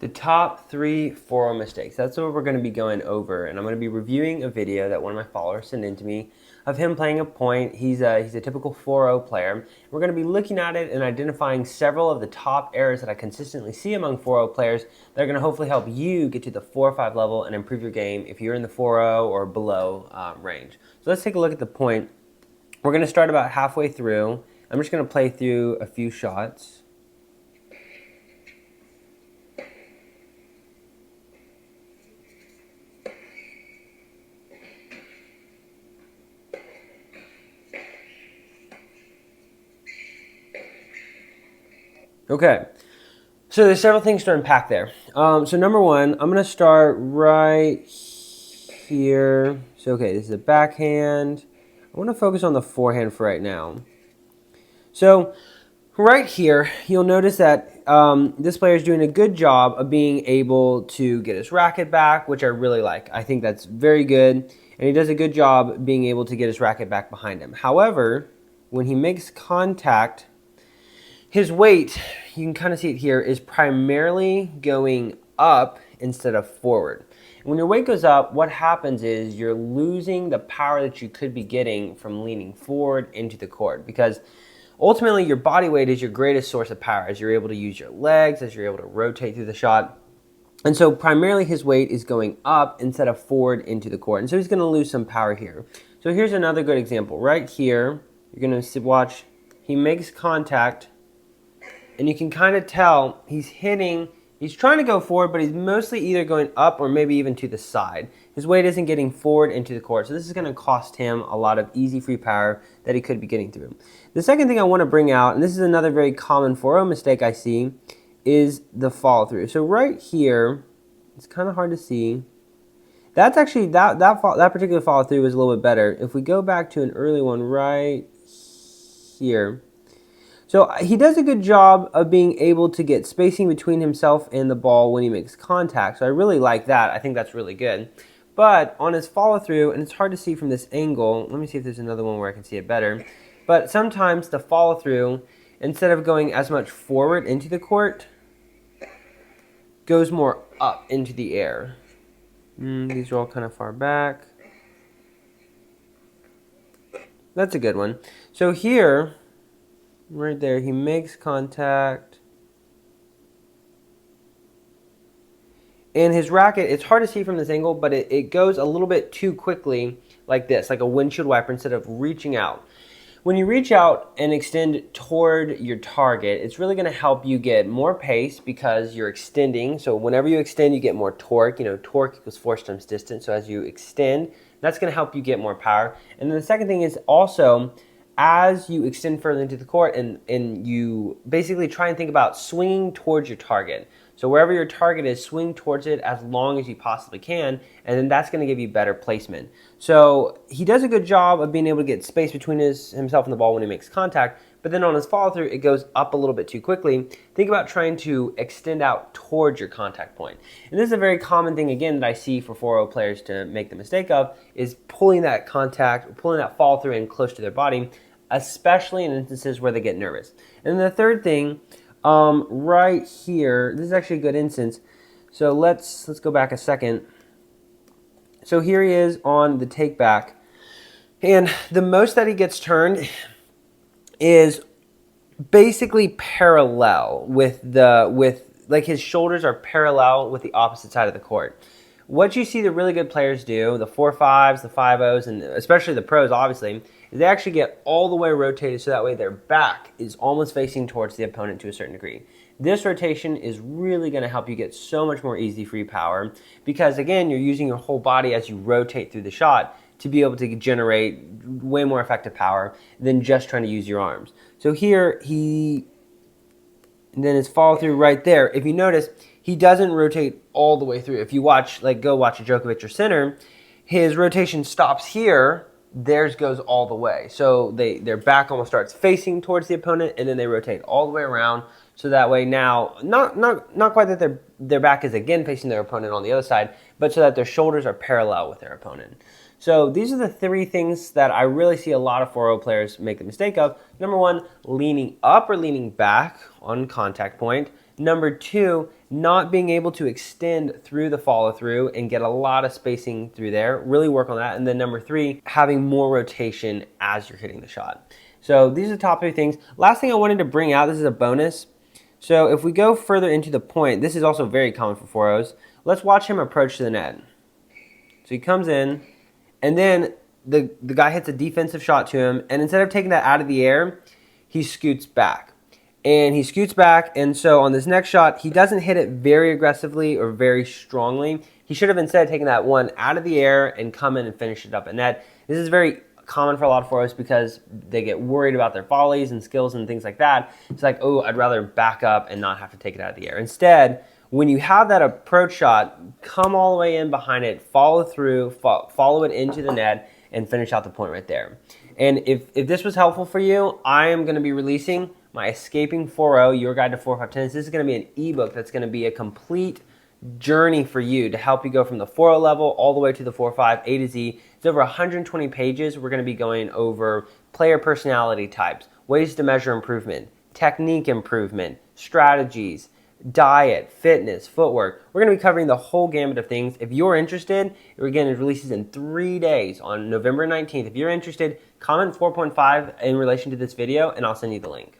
The top 3 4-0 mistakes. That's what we're going to be going over, and I'm going to be reviewing a video that one of my followers sent in to me of him playing a point. He's a typical 4-0 player. We're going to be looking at it and identifying several of the top errors that I consistently see among 4-0 players that are going to hopefully help you get to the 4 or 5 level and improve your game if you're in the 4-0 or below range. So let's take a look at the point. We're going to start about halfway through. I'm just going to play through a few shots. Okay, so there's several things to unpack there. So number one, I'm going to start right here. So okay, this is a backhand. I want to focus on the forehand for right now. So right here, you'll notice that this player is doing a good job of being able to get his racket back, which I really like. I think that's very good, and he does a good job being able to get his racket back behind him. However, when he makes contact, his weight, you can kind of see it here, is primarily going up instead of forward. And when your weight goes up, what happens is you're losing the power that you could be getting from leaning forward into the court, because ultimately your body weight is your greatest source of power as you're able to use your legs, as you're able to rotate through the shot. And so primarily his weight is going up instead of forward into the court. And so he's going to lose some power here. So here's another good example. Right here, you're going to watch, he makes contact, and you can kind of tell he's trying to go forward, but he's mostly either going up or maybe even to the side. His weight isn't getting forward into the court, so this is going to cost him a lot of easy free power that he could be getting through. The second thing I want to bring out, and this is another very common 4-0 mistake I see, is the follow through. So right here, it's kind of hard to see. That's actually, that particular follow through is a little bit better. If we go back to an early one right here, so he does a good job of being able to get spacing between himself and the ball when he makes contact. So I really like that. I think that's really good. But on his follow through, and it's hard to see from this angle, let me see if there's another one where I can see it better. But sometimes the follow through, instead of going as much forward into the court, goes more up into the air. These are all kind of far back. That's a good one. So here, right there, he makes contact. And his racket, it's hard to see from this angle, but it goes a little bit too quickly like this, like a windshield wiper, instead of reaching out. When you reach out and extend toward your target, it's really going to help you get more pace because you're extending. So whenever you extend, you get more torque. You know, torque equals force times distance. So as you extend, that's going to help you get more power. And then the second thing is also, as you extend further into the court and you basically try and think about swinging towards your target. So wherever your target is, swing towards it as long as you possibly can, and then that's going to give you better placement. So he does a good job of being able to get space between himself and the ball when he makes contact, but then on his follow through, it goes up a little bit too quickly. Think about trying to extend out towards your contact point. And this is a very common thing, again, that I see for 4-0 players to make the mistake of, is pulling that contact, pulling that follow through in close to their body, especially in instances where they get nervous. And then the third thing, right here, this is actually a good instance. So let's go back a second. So here he is on the take back, and the most that he gets turned is basically parallel like his shoulders are parallel with the opposite side of the court. What you see the really good players do, the 4-5s, the 5-0s, and especially the pros, obviously, is they actually get all the way rotated so that way their back is almost facing towards the opponent to a certain degree. This rotation is really going to help you get so much more easy free power because, again, you're using your whole body as you rotate through the shot to be able to generate way more effective power than just trying to use your arms. So here, and then his follow through right there, if you notice, he doesn't rotate all the way through. If you watch, go watch a Djokovic or center, his rotation stops here, theirs goes all the way. So their back almost starts facing towards the opponent, and then they rotate all the way around. So that way now, not quite that their back is again facing their opponent on the other side, but so that their shoulders are parallel with their opponent. So these are the three things that I really see a lot of 4-0 players make the mistake of. Number one, leaning up or leaning back on contact point. Number 2, not being able to extend through the follow through and get a lot of spacing through there. Really work on that. And then number 3, having more rotation as you're hitting the shot. So these are the top 3 things. Last thing I wanted to bring out, this is a bonus. So if we go further into the point, this is also very common for 4-0s. Let's watch him approach to the net. So he comes in, and then the guy hits a defensive shot to him, and instead of taking that out of the air, he scoots back. And he scoots back, and so on this next shot, he doesn't hit it very aggressively or very strongly. He should have instead taken that one out of the air and come in and finish it up at net. This is very common for a lot of 4-0s because they get worried about their volleys and skills and things like that. It's like, oh, I'd rather back up and not have to take it out of the air. Instead, when you have that approach shot, come all the way in behind it, follow through, follow it into the net, and finish out the point right there. And if this was helpful for you, I am going to be releasing my Escaping 4-0, Your Guide to 4-5 Tennis. This is going to be an ebook that's going to be a complete journey for you to help you go from the 4-0 level all the way to the 4-5, A to Z. It's over 120 pages. We're going to be going over player personality types, ways to measure improvement, technique improvement, strategies, diet, fitness, footwork. We're going to be covering the whole gamut of things. If you're interested, again, it releases in 3 days on November 19th. If you're interested, comment 4.5 in relation to this video, and I'll send you the link.